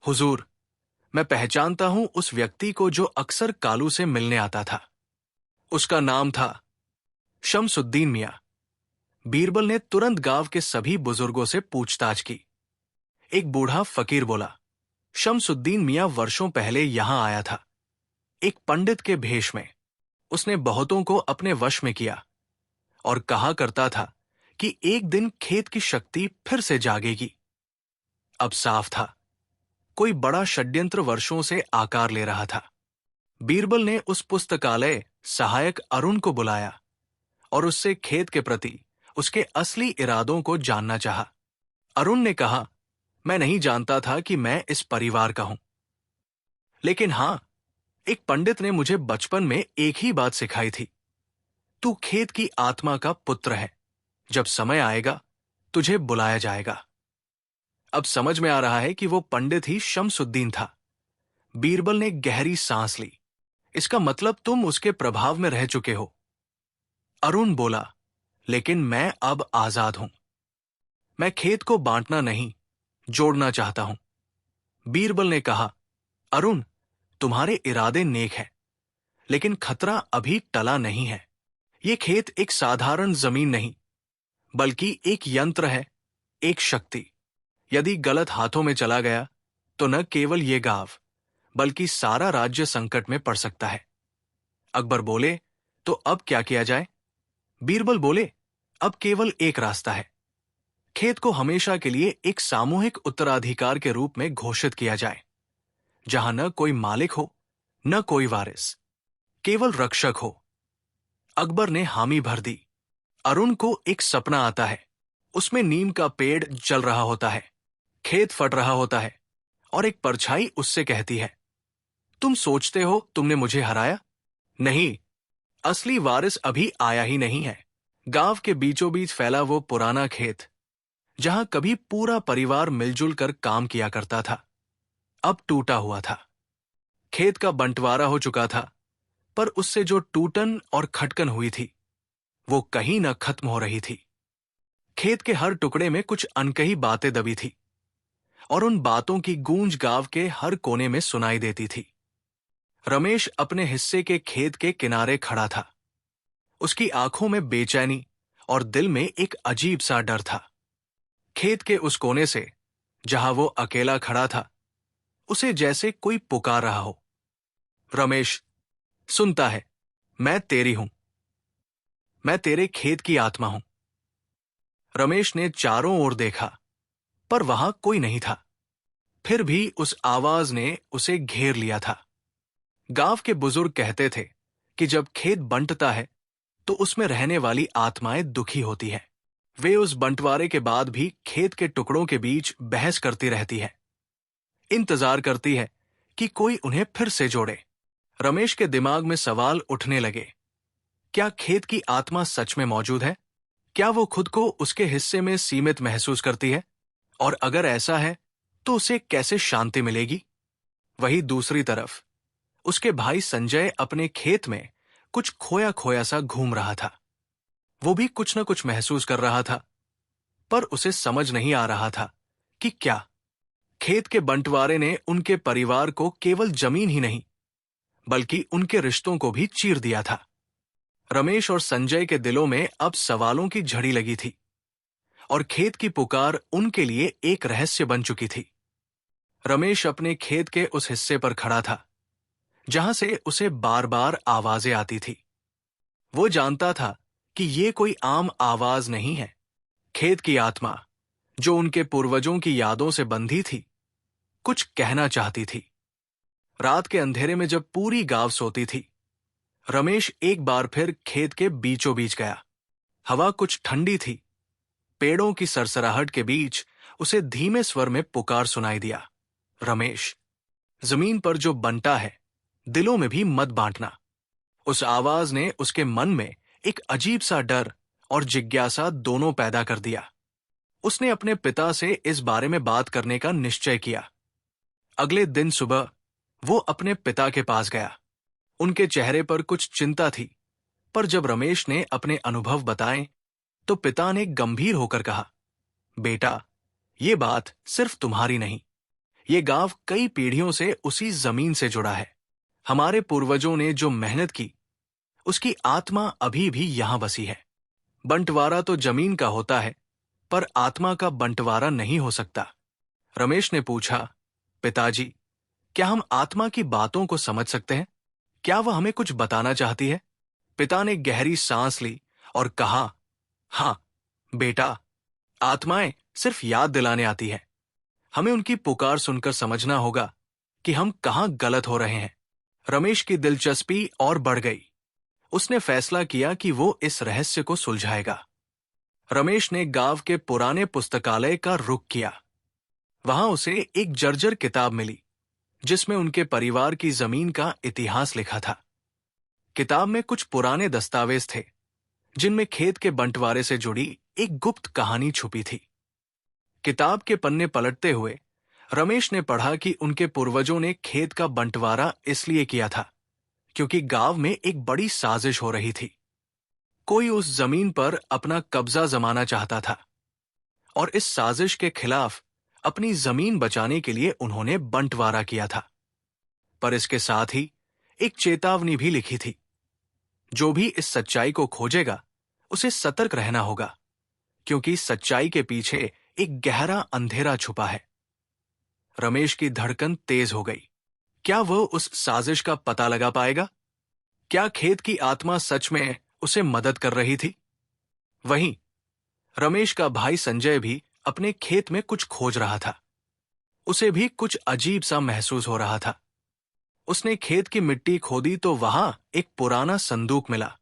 हुजूर, मैं पहचानता हूं उस व्यक्ति को जो अक्सर कालू से मिलने आता था। उसका नाम था शमसुद्दीन मियां। बीरबल ने तुरंत गांव के सभी बुजुर्गों से पूछताछ की। एक बूढ़ा फकीर बोला, शमसुद्दीन मियां वर्षों पहले यहां आया था, एक पंडित के भेष में। उसने बहुतों को अपने वश में किया और कहा करता था कि एक दिन खेत की शक्ति फिर से जागेगी। अब साफ था, कोई बड़ा षड्यंत्र वर्षों से आकार ले रहा था। बीरबल ने उस पुस्तकालय सहायक अरुण को बुलाया और उससे खेत के प्रति उसके असली इरादों को जानना चाहा। अरुण ने कहा, मैं नहीं जानता था कि मैं इस परिवार का हूं, लेकिन हां, एक पंडित ने मुझे बचपन में एक ही बात सिखाई थी, तू खेत की आत्मा का पुत्र है। जब समय आएगा तुझे बुलाया जाएगा। अब समझ में आ रहा है कि वो पंडित ही शमसुद्दीन था। बीरबल ने गहरी सांस ली। इसका मतलब तुम उसके प्रभाव में रह चुके हो। अरुण बोला, लेकिन मैं अब आजाद हूं। मैं खेत को बांटना नहीं, जोड़ना चाहता हूं। बीरबल ने कहा, अरुण, तुम्हारे इरादे नेक हैं, लेकिन खतरा अभी टला नहीं है। ये खेत एक साधारण जमीन नहीं, बल्कि एक यंत्र है, एक शक्ति। यदि गलत हाथों में चला गया तो न केवल ये गांव बल्कि सारा राज्य संकट में पड़ सकता है। अकबर बोले, तो अब क्या किया जाए? बीरबल बोले, अब केवल एक रास्ता है। खेत को हमेशा के लिए एक सामूहिक उत्तराधिकार के रूप में घोषित किया जाए, जहां न कोई मालिक हो, न कोई वारिस, केवल रक्षक हो। अकबर ने हामी भर दी। अरुण को एक सपना आता है। उसमें नीम का पेड़ जल रहा होता है, खेत फट रहा होता है और एक परछाई उससे कहती है, तुम सोचते हो तुमने मुझे हराया? नहीं, असली वारिस अभी आया ही नहीं है। गांव के बीचों बीच फैला वो पुराना खेत, जहां कभी पूरा परिवार मिलजुल कर काम किया करता था, अब टूटा हुआ था। खेत का बंटवारा हो चुका था, पर उससे जो टूटन और खटकन हुई थी, वो कहीं न खत्म हो रही थी। खेत के हर टुकड़े में कुछ अनकही बातें दबी थी और उन बातों की गूंज गांव के हर कोने में सुनाई देती थी। रमेश अपने हिस्से के खेत के किनारे खड़ा था। उसकी आंखों में बेचैनी और दिल में एक अजीब सा डर था। खेत के उस कोने से, जहां वो अकेला खड़ा था, उसे जैसे कोई पुकार रहा हो, रमेश, सुनता है? मैं तेरी हूं, मैं तेरे खेत की आत्मा हूं। रमेश ने चारों ओर देखा, पर वहां कोई नहीं था। फिर भी उस आवाज ने उसे घेर लिया था। गांव के बुजुर्ग कहते थे कि जब खेत बंटता है तो उसमें रहने वाली आत्माएं दुखी होती हैं। वे उस बंटवारे के बाद भी खेत के टुकड़ों के बीच बहस करती रहती है, इंतजार करती है कि कोई उन्हें फिर से जोड़े। रमेश के दिमाग में सवाल उठने लगे। क्या खेत की आत्मा सच में मौजूद है? क्या वो खुद को उसके हिस्से में सीमित महसूस करती है? और अगर ऐसा है तो उसे कैसे शांति मिलेगी? वहीं दूसरी तरफ उसके भाई संजय अपने खेत में कुछ खोया खोया सा घूम रहा था। वो भी कुछ न कुछ महसूस कर रहा था, पर उसे समझ नहीं आ रहा था कि क्या। खेत के बंटवारे ने उनके परिवार को केवल जमीन ही नहीं बल्कि उनके रिश्तों को भी चीर दिया था। रमेश और संजय के दिलों में अब सवालों की झड़ी लगी थी और खेत की पुकार उनके लिए एक रहस्य बन चुकी थी। रमेश अपने खेत के उस हिस्से पर खड़ा था जहां से उसे बार बार आवाजें आती थी। वो जानता था कि ये कोई आम आवाज नहीं है। खेत की आत्मा, जो उनके पूर्वजों की यादों से बंधी थी, कुछ कहना चाहती थी। रात के अंधेरे में जब पूरी गांव सोती थी, रमेश एक बार फिर खेत के बीचों बीच गया। हवा कुछ ठंडी थी। पेड़ों की सरसराहट के बीच उसे धीमे स्वर में पुकार सुनाई दिया, रमेश, जमीन पर जो बंटा है, दिलों में भी मत बांटना। उस आवाज ने उसके मन में एक अजीब सा डर और जिज्ञासा दोनों पैदा कर दिया। उसने अपने पिता से इस बारे में बात करने का निश्चय किया। अगले दिन सुबह वो अपने पिता के पास गया। उनके चेहरे पर कुछ चिंता थी, पर जब रमेश ने अपने अनुभव बताए तो पिता ने गंभीर होकर कहा, बेटा, ये बात सिर्फ तुम्हारी नहीं, ये गांव कई पीढ़ियों से उसी जमीन से जुड़ा है। हमारे पूर्वजों ने जो मेहनत की, उसकी आत्मा अभी भी यहां बसी है। बंटवारा तो जमीन का होता है, पर आत्मा का बंटवारा नहीं हो सकता। रमेश ने पूछा, पिताजी, क्या हम आत्मा की बातों को समझ सकते हैं? क्या वह हमें कुछ बताना चाहती है? पिता ने गहरी सांस ली और कहा, हाँ बेटा, आत्माएं सिर्फ याद दिलाने आती है। हमें उनकी पुकार सुनकर समझना होगा कि हम कहां गलत हो रहे हैं। रमेश की दिलचस्पी और बढ़ गई। उसने फैसला किया कि वो इस रहस्य को सुलझाएगा। रमेश ने गांव के पुराने पुस्तकालय का रुख किया। वहां उसे एक जर्जर किताब मिली जिसमें उनके परिवार की जमीन का इतिहास लिखा था। किताब में कुछ पुराने दस्तावेज थे जिनमें खेत के बंटवारे से जुड़ी एक गुप्त कहानी छुपी थी। किताब के पन्ने पलटते हुए रमेश ने पढ़ा कि उनके पूर्वजों ने खेत का बंटवारा इसलिए किया था क्योंकि गांव में एक बड़ी साजिश हो रही थी। कोई उस जमीन पर अपना कब्जा जमाना चाहता था और इस साजिश के खिलाफ अपनी जमीन बचाने के लिए उन्होंने बंटवारा किया था। पर इसके साथ ही एक चेतावनी भी लिखी थी, जो भी इस सच्चाई को खोजेगा उसे सतर्क रहना होगा, क्योंकि सच्चाई के पीछे एक गहरा अंधेरा छुपा है। रमेश की धड़कन तेज हो गई। क्या वह उस साजिश का पता लगा पाएगा? क्या खेत की आत्मा सच में उसे मदद कर रही थी? वहीं रमेश का भाई संजय भी अपने खेत में कुछ खोज रहा था। उसे भी कुछ अजीब सा महसूस हो रहा था। उसने खेत की मिट्टी खोदी तो वहां एक पुराना संदूक मिला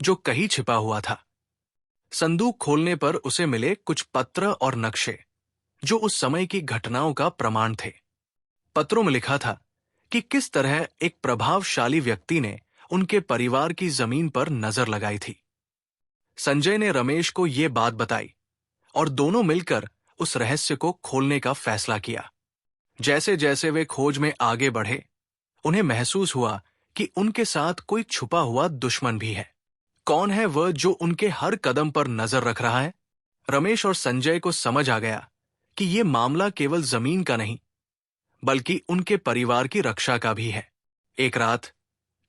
जो कहीं छिपा हुआ था। संदूक खोलने पर उसे मिले कुछ पत्र और नक्शे जो उस समय की घटनाओं का प्रमाण थे। पत्रों में लिखा था कि किस तरह एक प्रभावशाली व्यक्ति ने उनके परिवार की जमीन पर नजर लगाई थी। संजय ने रमेश को यह बात बताई और दोनों मिलकर उस रहस्य को खोलने का फैसला किया। जैसे जैसे वे खोज में आगे बढ़े, उन्हें महसूस हुआ कि उनके साथ कोई छुपा हुआ दुश्मन भी है। कौन है वह जो उनके हर कदम पर नजर रख रहा है? रमेश और संजय को समझ आ गया कि यह मामला केवल जमीन का नहीं, बल्कि उनके परिवार की रक्षा का भी है। एक रात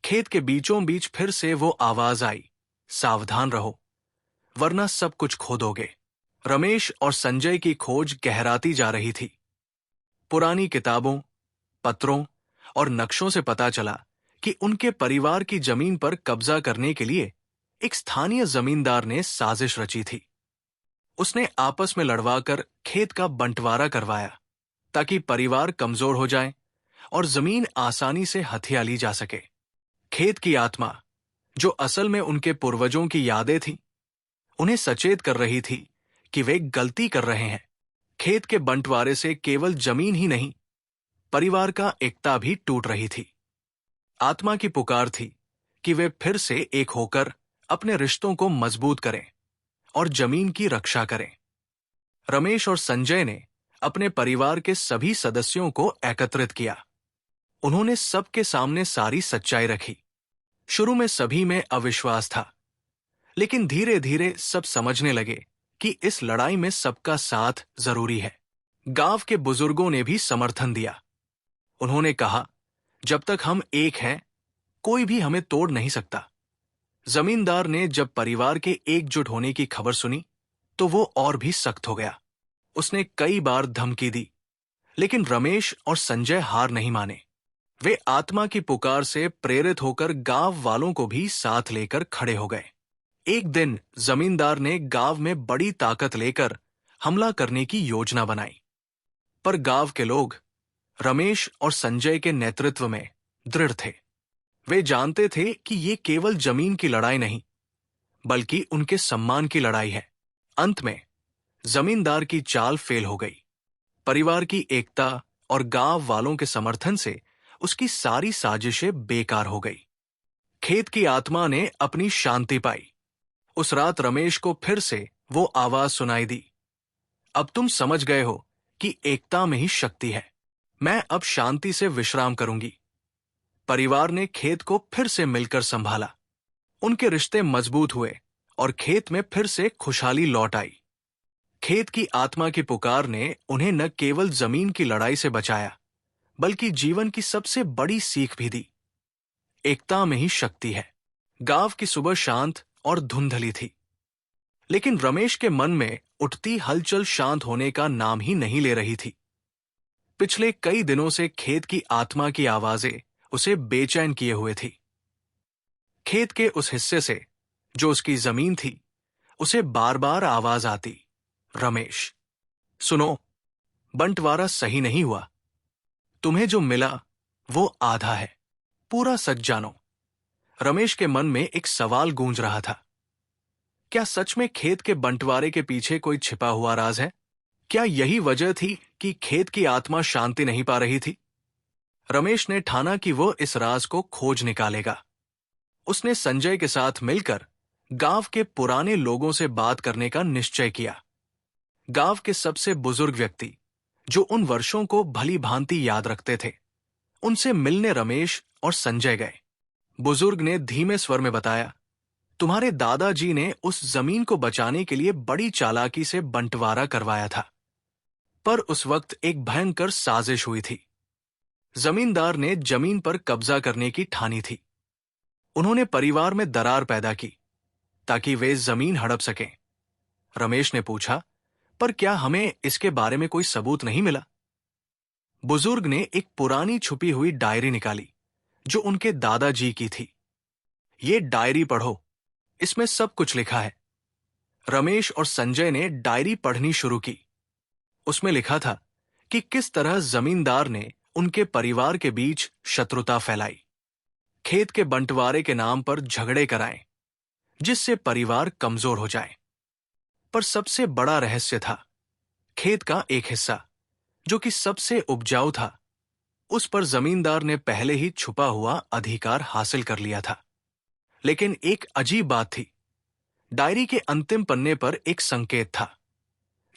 खेत के बीचों बीच फिर से वो आवाज आई, सावधान रहो, वरना सब कुछ खो दोगे। रमेश और संजय की खोज गहराती जा रही थी। पुरानी किताबों, पत्रों और नक्शों से पता चला कि उनके परिवार की जमीन पर कब्जा करने के लिए एक स्थानीय जमींदार ने साजिश रची थी। उसने आपस में लड़वाकर खेत का बंटवारा करवाया, ताकि परिवार कमजोर हो जाए और जमीन आसानी से हथिया ली जा सके। खेत की आत्मा, जो असल में उनके पूर्वजों की यादें थीं, उन्हें सचेत कर रही थी कि वे गलती कर रहे हैं। खेत के बंटवारे से केवल जमीन ही नहीं, परिवार का एकता भी टूट रही थी। आत्मा की पुकार थी कि वे फिर से एक होकर अपने रिश्तों को मजबूत करें और जमीन की रक्षा करें। रमेश और संजय ने अपने परिवार के सभी सदस्यों को एकत्रित किया। उन्होंने सबके सामने सारी सच्चाई रखी। शुरू में सभी में अविश्वास था, लेकिन धीरे धीरे सब समझने लगे कि इस लड़ाई में सबका साथ जरूरी है। गांव के बुजुर्गों ने भी समर्थन दिया। उन्होंने कहा, जब तक हम एक हैं, कोई भी हमें तोड़ नहीं सकता। जमींदार ने जब परिवार के एकजुट होने की खबर सुनी, तो वो और भी सख्त हो गया। उसने कई बार धमकी दी, लेकिन रमेश और संजय हार नहीं माने। वे आत्मा की पुकार से प्रेरित होकर गांव वालों को भी साथ लेकर खड़े हो गए। एक दिन जमींदार ने गांव में बड़ी ताकत लेकर हमला करने की योजना बनाई, पर गांव के लोग रमेश और संजय के नेतृत्व में दृढ़ थे। वे जानते थे कि ये केवल जमीन की लड़ाई नहीं, बल्कि उनके सम्मान की लड़ाई है। अंत में जमींदार की चाल फेल हो गई। परिवार की एकता और गांव वालों के समर्थन से उसकी सारी साजिशें बेकार हो गई। खेत की आत्मा ने अपनी शांति पाई। उस रात रमेश को फिर से वो आवाज सुनाई दी, अब तुम समझ गए हो कि एकता में ही शक्ति है। मैं अब शांति से विश्राम करूंगी। परिवार ने खेत को फिर से मिलकर संभाला। उनके रिश्ते मजबूत हुए और खेत में फिर से खुशहाली लौट आई। खेत की आत्मा की पुकार ने उन्हें न केवल जमीन की लड़ाई से बचाया, बल्कि जीवन की सबसे बड़ी सीख भी दी। एकता में ही शक्ति है। गांव की सुबह शांत और धुंधली थी, लेकिन रमेश के मन में उठती हलचल शांत होने का नाम ही नहीं ले रही थी। पिछले कई दिनों से खेत की आत्मा की आवाजें उसे बेचैन किए हुए थी। खेत के उस हिस्से से, जो उसकी जमीन थी, उसे बार बार आवाज आती, रमेश सुनो, बंटवारा सही नहीं हुआ। तुम्हें जो मिला वो आधा है, पूरा सच जानो। रमेश के मन में एक सवाल गूंज रहा था, क्या सच में खेत के बंटवारे के पीछे कोई छिपा हुआ राज है? क्या यही वजह थी कि खेत की आत्मा शांति नहीं पा रही थी? रमेश ने ठाना कि वो इस राज को खोज निकालेगा। उसने संजय के साथ मिलकर गांव के पुराने लोगों से बात करने का निश्चय किया। गांव के सबसे बुजुर्ग व्यक्ति, जो उन वर्षों को भली भांति याद रखते थे, उनसे मिलने रमेश और संजय गए। बुजुर्ग ने धीमे स्वर में बताया, तुम्हारे दादाजी ने उस जमीन को बचाने के लिए बड़ी चालाकी से बंटवारा करवाया था, पर उस वक्त एक भयंकर साजिश हुई थी। जमींदार ने जमीन पर कब्जा करने की ठानी थी। उन्होंने परिवार में दरार पैदा की ताकि वे जमीन हड़प सकें। रमेश ने पूछा, पर क्या हमें इसके बारे में कोई सबूत नहीं मिला? बुजुर्ग ने एक पुरानी छुपी हुई डायरी निकाली, जो उनके दादाजी की थी। ये डायरी पढ़ो, इसमें सब कुछ लिखा है। रमेश और संजय ने डायरी पढ़नी शुरू की। उसमें लिखा था कि किस तरह जमींदार ने उनके परिवार के बीच शत्रुता फैलाई, खेत के बंटवारे के नाम पर झगड़े कराएं, जिससे परिवार कमजोर हो जाए। पर सबसे बड़ा रहस्य था, खेत का एक हिस्सा, जो कि सबसे उपजाऊ था, उस पर जमींदार ने पहले ही छुपा हुआ अधिकार हासिल कर लिया था। लेकिन एक अजीब बात थी, डायरी के अंतिम पन्ने पर एक संकेत था,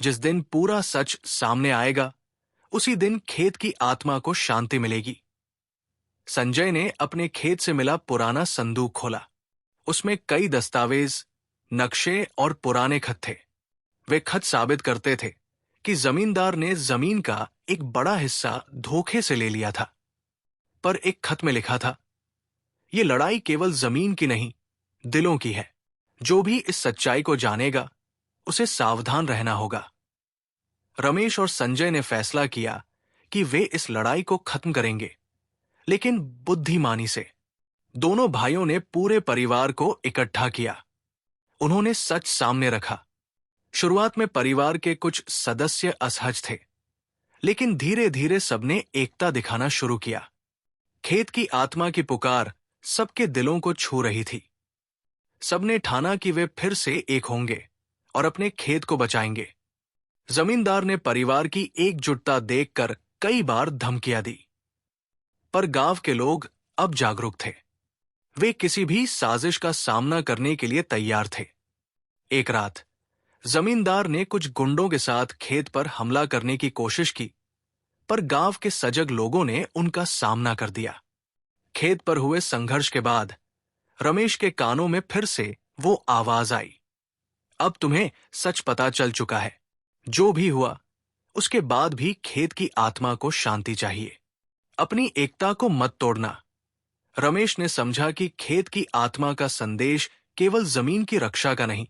जिस दिन पूरा सच सामने आएगा, उसी दिन खेत की आत्मा को शांति मिलेगी। संजय ने अपने खेत से मिला पुराना संदूक खोला। उसमें कई दस्तावेज, नक्शे और पुराने खत थे। वे खत साबित करते थे कि जमींदार ने जमीन का एक बड़ा हिस्सा धोखे से ले लिया था। पर एक खत में लिखा था, ये लड़ाई केवल जमीन की नहीं, दिलों की है। जो भी इस सच्चाई को जानेगा, उसे सावधान रहना होगा। रमेश और संजय ने फैसला किया कि वे इस लड़ाई को खत्म करेंगे, लेकिन बुद्धिमानी से। दोनों भाइयों ने पूरे परिवार को इकट्ठा किया। उन्होंने सच सामने रखा। शुरुआत में परिवार के कुछ सदस्य असहज थे, लेकिन धीरे धीरे सबने एकता दिखाना शुरू किया। खेत की आत्मा की पुकार सबके दिलों को छू रही थी। सबने ठाना कि वे फिर से एक होंगे और अपने खेत को बचाएंगे। जमींदार ने परिवार की एकजुटता देखकर कई बार धमकियां दी, पर गांव के लोग अब जागरूक थे। वे किसी भी साजिश का सामना करने के लिए तैयार थे। एक रात जमींदार ने कुछ गुंडों के साथ खेत पर हमला करने की कोशिश की, पर गांव के सजग लोगों ने उनका सामना कर दिया। खेत पर हुए संघर्ष के बाद रमेश के कानों में फिर से वो आवाज आई, अब तुम्हें सच पता चल चुका है। जो भी हुआ उसके बाद भी खेत की आत्मा को शांति चाहिए। अपनी एकता को मत तोड़ना। रमेश ने समझा कि खेत की आत्मा का संदेश केवल जमीन की रक्षा का नहीं,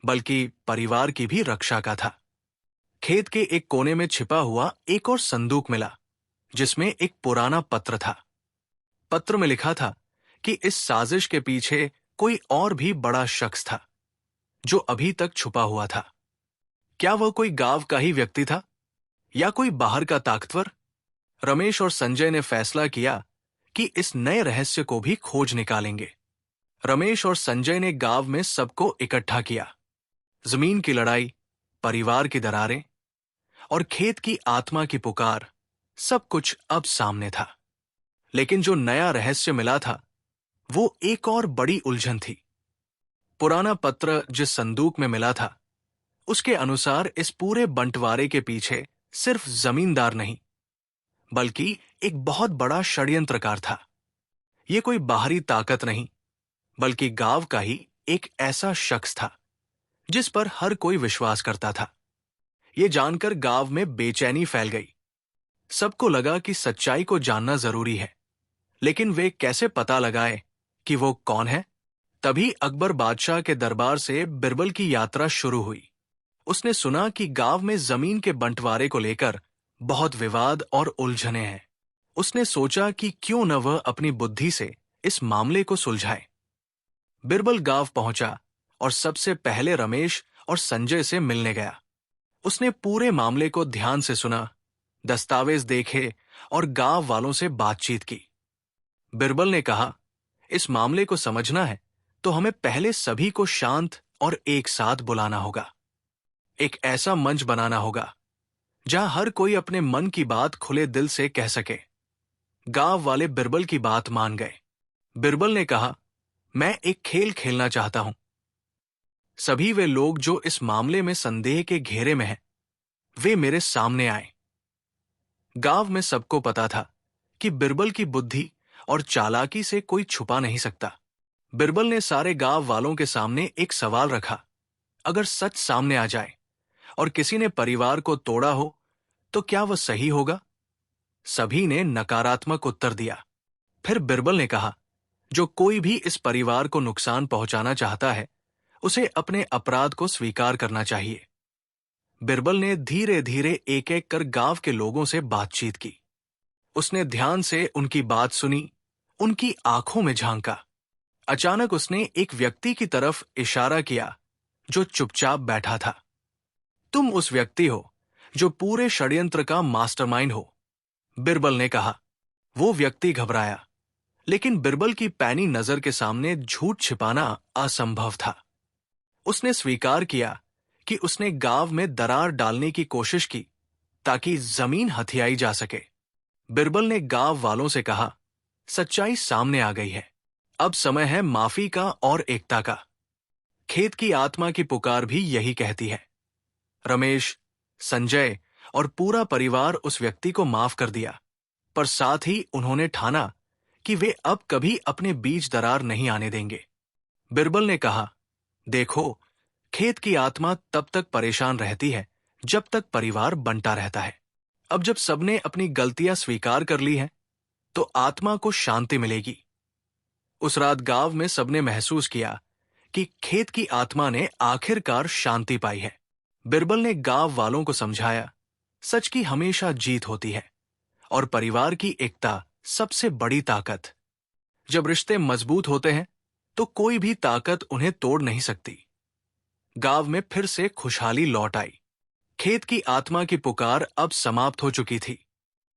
बल्कि परिवार की भी रक्षा का था। खेत के एक कोने में छिपा हुआ एक और संदूक मिला, जिसमें एक पुराना पत्र था। पत्र में लिखा था कि इस साजिश के पीछे कोई और भी बड़ा शख्स था, जो अभी तक छुपा हुआ था। क्या वह कोई गांव का ही व्यक्ति था या कोई बाहर का ताकतवर? रमेश और संजय ने फैसला किया कि इस नए रहस्य को भी खोज निकालेंगे। रमेश और संजय ने गांव में सबको इकट्ठा किया। जमीन की लड़ाई, परिवार की दरारें और खेत की आत्मा की पुकार, सब कुछ अब सामने था। लेकिन जो नया रहस्य मिला था, वो एक और बड़ी उलझन थी। पुराना पत्र जिस संदूक में मिला था, उसके अनुसार इस पूरे बंटवारे के पीछे सिर्फ जमींदार नहीं, बल्कि एक बहुत बड़ा षड्यंत्रकार था। ये कोई बाहरी ताकत नहीं, बल्कि गांव का ही एक ऐसा शख्स था जिस पर हर कोई विश्वास करता था। ये जानकर गांव में बेचैनी फैल गई। सबको लगा कि सच्चाई को जानना जरूरी है, लेकिन वे कैसे पता लगाए कि वो कौन है? तभी अकबर बादशाह के दरबार से बिरबल की यात्रा शुरू हुई। उसने सुना कि गांव में जमीन के बंटवारे को लेकर बहुत विवाद और उलझने हैं। उसने सोचा कि क्यों न वह अपनी बुद्धि से इस मामले को सुलझाए। बिरबल गांव पहुंचा और सबसे पहले रमेश और संजय से मिलने गया। उसने पूरे मामले को ध्यान से सुना, दस्तावेज देखे और गांव वालों से बातचीत की। बिरबल ने कहा, इस मामले को समझना है तो हमें पहले सभी को शांत और एक साथ बुलाना होगा। एक ऐसा मंच बनाना होगा जहां हर कोई अपने मन की बात खुले दिल से कह सके। गांव वाले बिरबल की बात मान गए। बिरबल ने कहा, मैं एक खेल खेलना चाहता हूं। सभी वे लोग जो इस मामले में संदेह के घेरे में हैं, वे मेरे सामने आए। गांव में सबको पता था कि बिरबल की बुद्धि और चालाकी से कोई छुपा नहीं सकता। बिरबल ने सारे गांव वालों के सामने एक सवाल रखा, अगर सच सामने आ जाए और किसी ने परिवार को तोड़ा हो तो क्या वह सही होगा? सभी ने नकारात्मक उत्तर दिया। फिर बिरबल ने कहा, जो कोई भी इस परिवार को नुकसान पहुंचाना चाहता है, उसे अपने अपराध को स्वीकार करना चाहिए। बिरबल ने धीरे धीरे एक एक कर गांव के लोगों से बातचीत की। उसने ध्यान से उनकी बात सुनी, उनकी आंखों में झांका। अचानक उसने एक व्यक्ति की तरफ इशारा किया जो चुपचाप बैठा था। तुम उस व्यक्ति हो जो पूरे षड्यंत्र का मास्टरमाइंड हो, बिरबल ने कहा। वो व्यक्ति घबराया, लेकिन बिरबल की पैनी नजर के सामने झूठ छिपाना असंभव था। उसने स्वीकार किया कि उसने गांव में दरार डालने की कोशिश की ताकि जमीन हथियाई जा सके। बिरबल ने गांव वालों से कहा, सच्चाई सामने आ गई है, अब समय है माफी का और एकता का। खेत की आत्मा की पुकार भी यही कहती है। रमेश, संजय और पूरा परिवार उस व्यक्ति को माफ कर दिया, पर साथ ही उन्होंने ठाना कि वे अब कभी अपने बीच दरार नहीं आने देंगे। बिरबल ने कहा, देखो, खेत की आत्मा तब तक परेशान रहती है जब तक परिवार बंटा रहता है। अब जब सबने अपनी गलतियां स्वीकार कर ली हैं, तो आत्मा को शांति मिलेगी। उस रात गांव में सबने महसूस किया कि खेत की आत्मा ने आखिरकार शांति पाई है। बिरबल ने गांव वालों को समझाया, सच की हमेशा जीत होती है और परिवार की एकता सबसे बड़ी ताकत। जब रिश्ते मजबूत होते हैं तो कोई भी ताकत उन्हें तोड़ नहीं सकती। गांव में फिर से खुशहाली लौट आई। खेत की आत्मा की पुकार अब समाप्त हो चुकी थी।